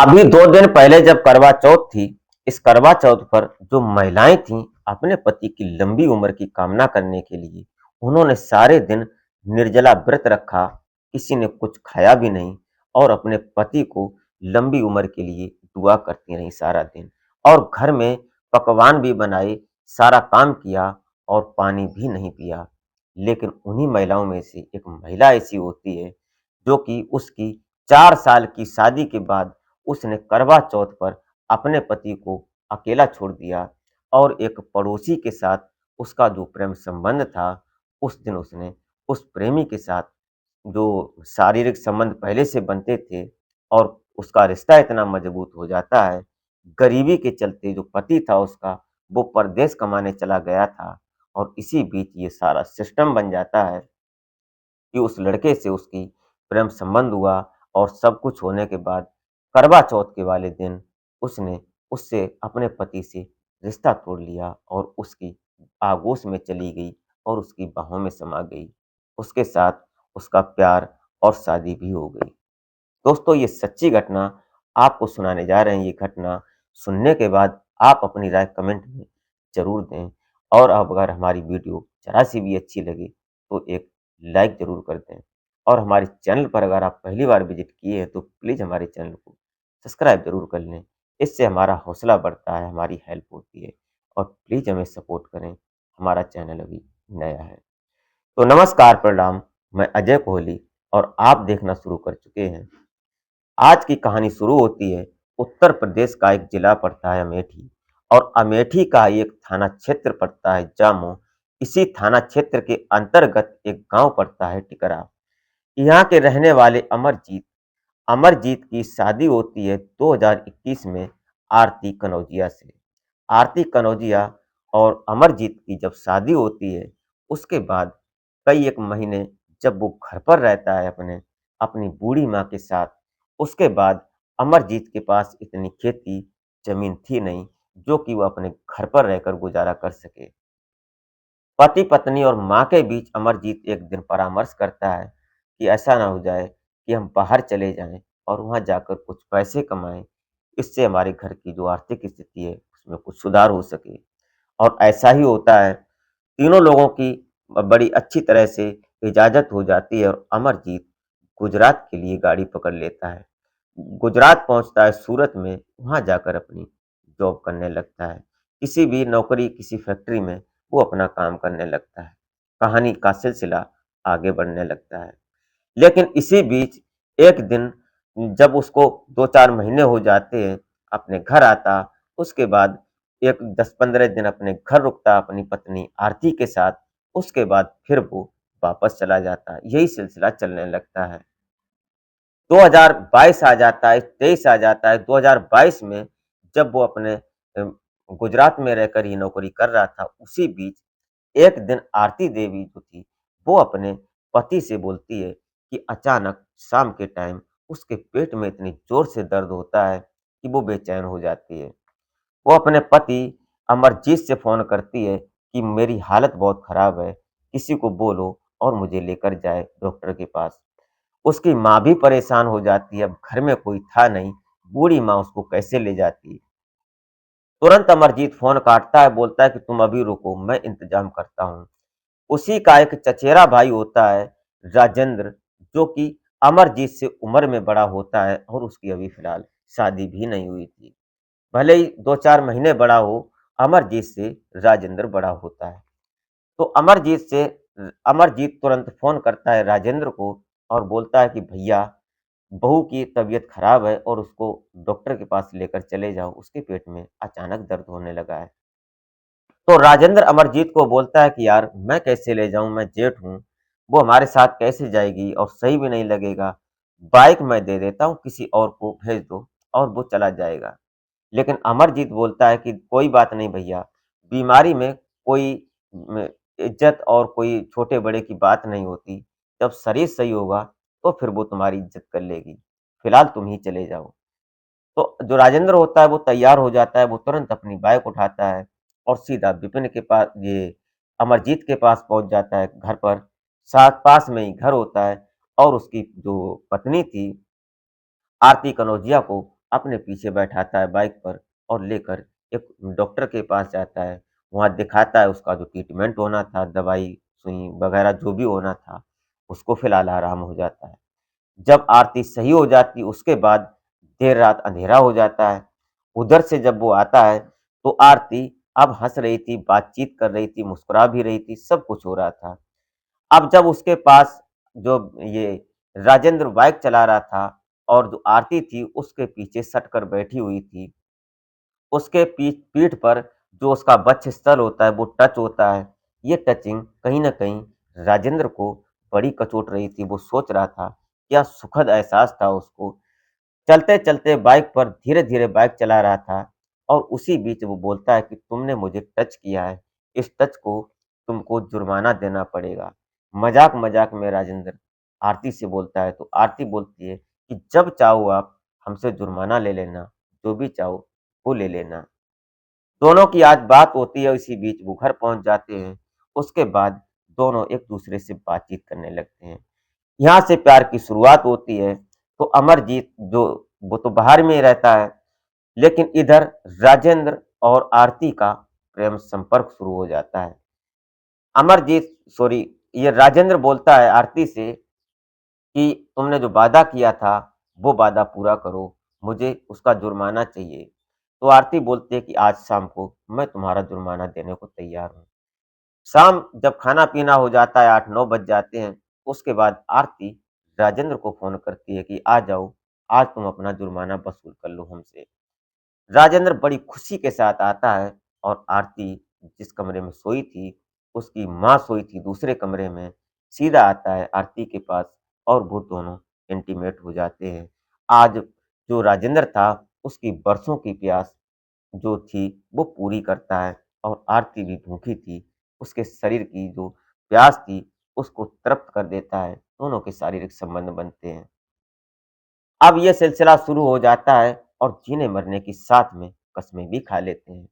अभी 2 दिन पहले जब करवा चौथ थी, इस करवा चौथ पर जो महिलाएं थीं, अपने पति की लंबी उम्र की कामना करने के लिए उन्होंने सारे दिन निर्जला व्रत रखा, किसी ने कुछ खाया भी नहीं और अपने पति को लंबी उम्र के लिए दुआ करती रहीं सारा दिन और घर में पकवान भी बनाए, सारा काम किया और पानी भी नहीं पिया। लेकिन उन्हीं महिलाओं में से एक महिला ऐसी होती है, जो कि उसकी 4 साल की शादी के बाद उसने करवा चौथ पर अपने पति को अकेला छोड़ दिया और एक पड़ोसी के साथ उसका जो प्रेम संबंध था, उस दिन उसने उस प्रेमी के साथ जो शारीरिक संबंध पहले से बनते थे और उसका रिश्ता इतना मजबूत हो जाता है, गरीबी के चलते जो पति था उसका, वो परदेश कमाने चला गया था और इसी बीच ये सारा सिस्टम बन जाता है कि उस लड़के से उसकी प्रेम संबंध हुआ और सब कुछ होने के बाद करवा चौथ के वाले दिन उसने उससे अपने पति से रिश्ता तोड़ लिया और उसकी आगोश में चली गई और उसकी बाहों में समा गई। उसके साथ उसका प्यार और शादी भी हो गई। दोस्तों, ये सच्ची घटना आपको सुनाने जा रहे हैं। ये घटना सुनने के बाद आप अपनी राय कमेंट में ज़रूर दें और अब अगर हमारी वीडियो ज़रा-सी भी अच्छी लगे तो एक लाइक ज़रूर कर दें और हमारे चैनल पर अगर आप पहली बार विज़िट किए हैं तो प्लीज़ हमारे चैनल को सब्सक्राइब ज़रूर कर लें। इससे हमारा हौसला बढ़ता है, हमारी हेल्प होती है और प्लीज़ हमें सपोर्ट करें। हमारा चैनल अभी नया है। तो नमस्कार, प्रणाम, मैं अजय कोहली और आप देखना शुरू कर चुके हैं। आज की कहानी शुरू होती है उत्तर प्रदेश का एक जिला पड़ता है अमेठी और अमेठी का एक थाना क्षेत्र पड़ता है जामो। इसी थाना क्षेत्र के अंतर्गत एक गांव पड़ता है टिकरा। यहाँ के रहने वाले अमरजीत अमरजीत की शादी होती है 2021 में आरती कनौजिया से। आरती कनौजिया और अमरजीत की जब शादी होती है, उसके बाद कई एक महीने जब वो घर पर रहता है अपनी बूढ़ी माँ के साथ, उसके बाद अमरजीत के पास इतनी खेती जमीन थी नहीं, जो कि वो अपने घर पर रहकर गुजारा कर सके। पति पत्नी और माँ के बीच अमरजीत एक दिन परामर्श करता है कि ऐसा ना हो जाए कि हम बाहर चले जाएं और वहां जाकर कुछ पैसे कमाएं, इससे हमारे घर की जो आर्थिक स्थिति है उसमें कुछ सुधार हो सके। और ऐसा ही होता है। तीनों लोगों की बड़ी अच्छी तरह से इजाजत हो जाती है और अमरजीत गुजरात के लिए गाड़ी पकड़ लेता है। गुजरात पहुंचता है सूरत में, वहां जाकर अपनी जॉब करने लगता है। किसी भी नौकरी, किसी फैक्ट्री में वो अपना काम करने लगता है। कहानी का सिलसिला आगे बढ़ने लगता है। लेकिन इसी बीच एक दिन जब उसको 2-4 महीने हो जाते हैं, अपने घर आता, उसके बाद एक 10-15 दिन अपने घर रुकता अपनी पत्नी आरती के साथ, उसके बाद फिर वो वापस चला जाता है। यही सिलसिला चलने लगता है। 2022 आ जाता है, 23 आ जाता है। 2022 में जब वो अपने गुजरात में रहकर ही नौकरी कर रहा था, उसी बीच एक दिन आरती देवी जो थी, वो अपने पति से बोलती है कि अचानक शाम के टाइम उसके पेट में इतनी जोर से दर्द होता है कि वो बेचैन हो जाती है। वो अपने पति अमरजीत से फ़ोन करती है कि मेरी हालत बहुत ख़राब है, किसी को बोलो और मुझे लेकर जाए डॉक्टर के पास। उसकी माँ भी परेशान हो जाती है, अब घर में कोई था नहीं, बूढ़ी माँ उसको कैसे ले जाती। तुरंत अमरजीत फ़ोन काटता है, बोलता है कि तुम अभी रुको, मैं इंतज़ाम करता हूँ। उसी का एक चचेरा भाई होता है राजेंद्र, जो कि अमरजीत से उम्र में बड़ा होता है और उसकी अभी फ़िलहाल शादी भी नहीं हुई थी। भले ही 2-4 महीने बड़ा हो, अमरजीत से राजेंद्र बड़ा होता है। तो अमरजीत तुरंत फ़ोन करता है राजेंद्र को और बोलता है कि भैया, बहू की तबीयत खराब है और उसको डॉक्टर के पास लेकर चले जाओ, उसके पेट में अचानक दर्द होने लगा है। तो राजेंद्र अमरजीत को बोलता है कि यार मैं कैसे ले जाऊँ, मैं जेठ हूँ, वो हमारे साथ कैसे जाएगी और सही भी नहीं लगेगा। बाइक मैं दे देता हूँ, किसी और को भेज दो और वो चला जाएगा। लेकिन अमरजीत बोलता है कि कोई बात नहीं भैया, बीमारी में कोई म इज़्ज़त और कोई छोटे-बड़े की बात नहीं होती। जब शरीर सही होगा, तो फिर वो तुम्हारी इज़्ज़त कर लेगी। फिलहाल तुम ही चले जाओ। तो जो राजेंद्र होता है वो तैयार हो जाता है, वो तुरंत अपनी बाइक उठाता है और सीधा विपिन के पास ये अमरजीत के पास पहुँच जाता है घर पर। साथ पास में ही घर होता है और उसकी जो पत्नी थी आरती कनौजिया को अपने पीछे बैठाता है बाइक पर और लेकर एक डॉक्टर के पास जाता है। वहाँ दिखाता है, उसका जो ट्रीटमेंट होना था, दवाई, सुई वगैरह जो भी होना था, उसको फिलहाल आराम हो जाता है। जब आरती सही हो जाती है उसके बाद देर रात अंधेरा हो जाता है। उधर से जब वो आता है तो आरती अब हँस रही थी, बातचीत कर रही थी, मुस्कुरा भी रही थी, सब कुछ हो रहा था। अब जब उसके पास जो ये राजेंद्र बाइक चला रहा था और जो आरती थी उसके पीछे सट कर बैठी हुई थी, उसके पीठ पर जो उसका वक्षस्थल होता है वो टच होता है। ये टचिंग कहीं न कहीं राजेंद्र को बड़ी कचोट रही थी। वो सोच रहा था, क्या सुखद एहसास था उसको। चलते-चलते बाइक पर धीरे-धीरे बाइक चला रहा था और उसी बीच वो बोलता है कि तुमने मुझे टच किया है, इस टच को तुमको जुर्माना देना पड़ेगा। मज़ाक-मज़ाक में राजेंद्र आरती से बोलता है, तो आरती बोलती है कि जब चाहो आप हमसे जुर्माना ले लेना, जो भी चाहो वो ले लेना। दोनों की आज बात होती है, इसी बीच वो घर पहुँच जाते हैं। उसके बाद दोनों एक-दूसरे से बातचीत करने लगते हैं। यहाँ से प्यार की शुरुआत होती है। तो अमरजीत जो वो तो बाहर में ही रहता है, लेकिन इधर राजेंद्र और आरती का प्रेम संपर्क शुरू हो जाता है। अमरजीत सॉरी ये राजेंद्र बोलता है आरती से कि तुमने जो वादा किया था, वो वादा पूरा करो, मुझे उसका जुर्माना चाहिए। तो आरती बोलती है कि आज शाम को मैं तुम्हारा जुर्माना देने को तैयार हूँ। शाम जब खाना-पीना हो जाता है, 8-9 बज जाते हैं, उसके बाद आरती राजेंद्र को फ़ोन करती है कि आ जाओ, आज तुम अपना जुर्माना वसूल कर लो हमसे। राजेंद्र बड़ी खुशी के साथ आता है और आरती जिस कमरे में सोई थी, उसकी माँ सोई थी दूसरे कमरे में, सीधा आता है आरती के पास और वो दोनों इंटीमेट हो जाते हैं। आज जो राजेंद्र था, उसकी बरसों की प्यास जो थी वो पूरी करता है और आरती भी भूखी थी, उसके शरीर की जो प्यास थी उसको तृप्त कर देता है, दोनों के शारीरिक संबंध बनते हैं। अब ये सिलसिला शुरू हो जाता है और जीने मरने की साथ में कस्में भी खा लेते हैं।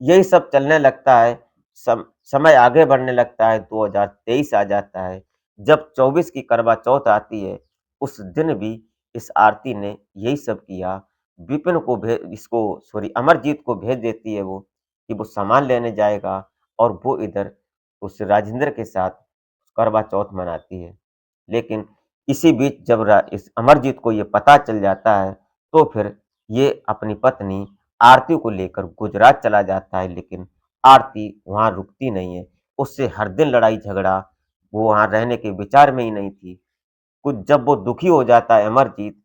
यही सब चलने लगता है, समय आगे बढ़ने लगता है, 2023 आ जाता है। जब 24 की करवा चौथ आती है, उस दिन भी इस आरती ने यही सब किया। विपिन को भे इसको सॉरी अमरजीत को भेज देती है वो, कि वो सामान लेने जाएगा और वो इधर उस राजेंद्र के साथ करवा चौथ मनाती है। लेकिन इसी बीच जब इस अमरजीत को ये पता चल जाता है, तो फिर ये अपनी पत्नी आरती को लेकर गुजरात चला जाता है, लेकिन आरती वहाँ रुकती नहीं है। उससे हर दिन लड़ाई झगड़ा, वो वहाँ रहने के विचार में ही नहीं थी। कुछ जब वो दुखी हो जाता है अमरजीत,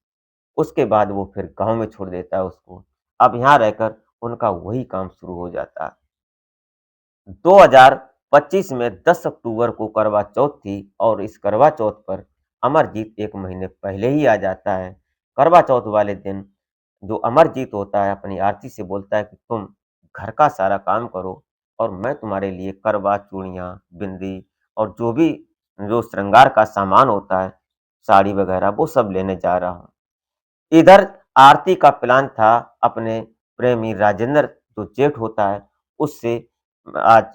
उसके बाद वो फिर गाँव में छोड़ देता है उसको। अब यहाँ रहकर उनका वही काम शुरू हो जाता है। 2025 में 10 अक्टूबर को करवा चौथ थी और इस करवा चौथ पर अमरजीत 1 महीने पहले ही आ जाता है। करवा चौथ वाले दिन जो अमरजीत होता है अपनी आरती से बोलता है कि तुम घर का सारा काम करो और मैं तुम्हारे लिए करवा, चूड़ियाँ, बिंदी और जो भी जो श्रृंगार का सामान होता है, साड़ी वगैरह वो सब लेने जा रहा हूँ। इधर आरती का प्लान था अपने प्रेमी राजेंद्र जो जेठ होता है उससे आज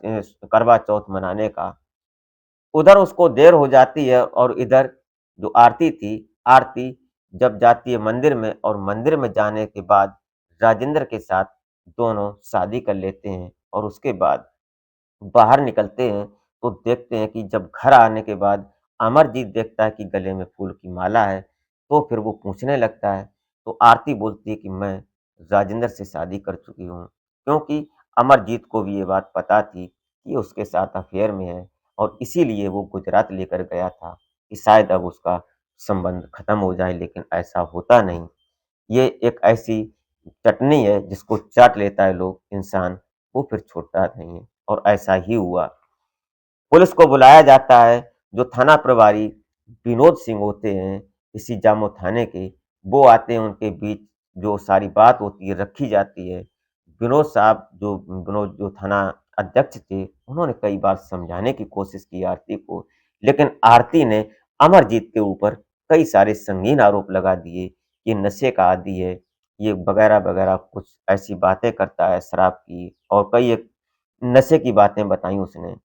करवा चौथ मनाने का। उधर उसको देर हो जाती है और इधर जो आरती थी, आरती जब जाती है मंदिर में और मंदिर में जाने के बाद राजेंद्र के साथ दोनों शादी कर लेते हैं और उसके बाद बाहर निकलते हैं तो देखते हैं कि जब घर आने के बाद अमरजीत देखता है कि गले में फूल की माला है, तो फिर वो पूछने लगता है, तो आरती बोलती है कि मैं राजेंद्र से शादी कर चुकी हूँ। क्योंकि अमरजीत को भी ये बात पता थी कि ये उसके साथ अफ़ेयर में है और इसीलिए वो गुजरात लेकर गया था कि शायद अब उसका संबंध खत्म हो जाए, लेकिन ऐसा होता नहीं। ये एक ऐसी चटनी है जिसको चाट लेता है लोग इंसान, वो फिर छूटता नहीं है और ऐसा ही हुआ। पुलिस को बुलाया जाता है, जो थाना प्रभारी विनोद सिंह होते हैं, इसी जामो थाने के, वो आते हैं उनके बीच जो सारी बात होती है रखी जाती है। विनोद जो थाना अध्यक्ष थे, उन्होंने कई बार समझाने की कोशिश की आरती को, लेकिन आरती ने अमरजीत के ऊपर कई सारे संगीन आरोप लगा दिए, ये नशे का आदी है, ये वगैरह-वगैरह कुछ ऐसी बातें करता है शराब की और कई एक नशे की बातें बताई उसने।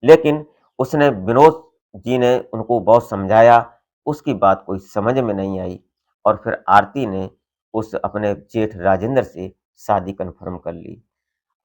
लेकिन उसने विनोद जी ने उनको बहुत समझाया, उसकी बात कोई समझ में नहीं आई और फिर आरती ने उस अपने जेठ राजेंद्र से शादी कन्फर्म कर ली।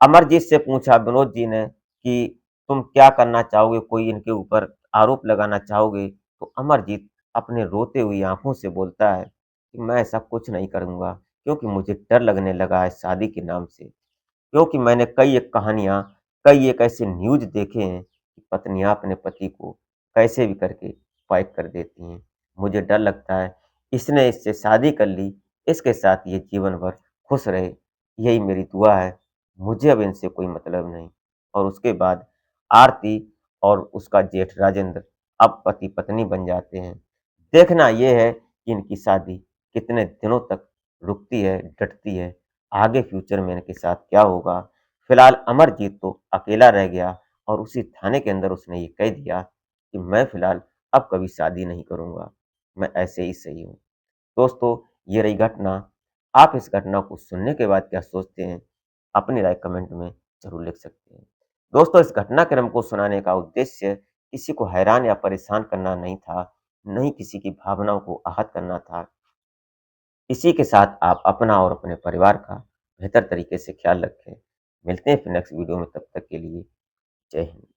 अमरजीत से पूछा विनोद जी ने कि तुम क्या करना चाहोगे, कोई इनके ऊपर आरोप लगाना चाहोगे? तो अमरजीत अपने रोते हुई आंखों से बोलता है कि मैं ऐसा कुछ नहीं करूंगा, क्योंकि मुझे डर लगने लगा है शादी के नाम से। क्योंकि मैंने कई एक कहानियां, कई एक ऐसे न्यूज देखे हैं कि पत्नियां अपने पति को कैसे भी करके फाइट कर देती हैं। मुझे डर लगता है इसने इससे शादी कर ली, इसके साथ ये जीवन भर खुश रहे, यही मेरी दुआ है। मुझे अब इनसे कोई मतलब नहीं। और उसके बाद आरती और उसका जेठ राजेंद्र अब पति पत्नी बन जाते हैं। देखना यह है कि इनकी शादी कितने दिनों तक रुकती है, डटती है, आगे फ्यूचर में इनके साथ क्या होगा। फिलहाल अमरजीत तो अकेला रह गया और उसी थाने के अंदर उसने ये कह दिया कि मैं फिलहाल अब कभी शादी नहीं करूंगा, मैं ऐसे ही सही हूँ। दोस्तों, ये रही घटना। आप इस घटना को सुनने के बाद क्या सोचते हैं? अपनी राय कमेंट में जरूर लिख सकते हैं। दोस्तों, इस घटनाक्रम को सुनाने का उद्देश्य किसी को हैरान या परेशान करना नहीं था, न ही किसी की भावनाओं को आहत करना था। इसी के साथ आप अपना और अपने परिवार का बेहतर तरीके से ख्याल रखें। मिलते हैं फिर नेक्स्ट वीडियो में, तब तक के लिए जय हिंद।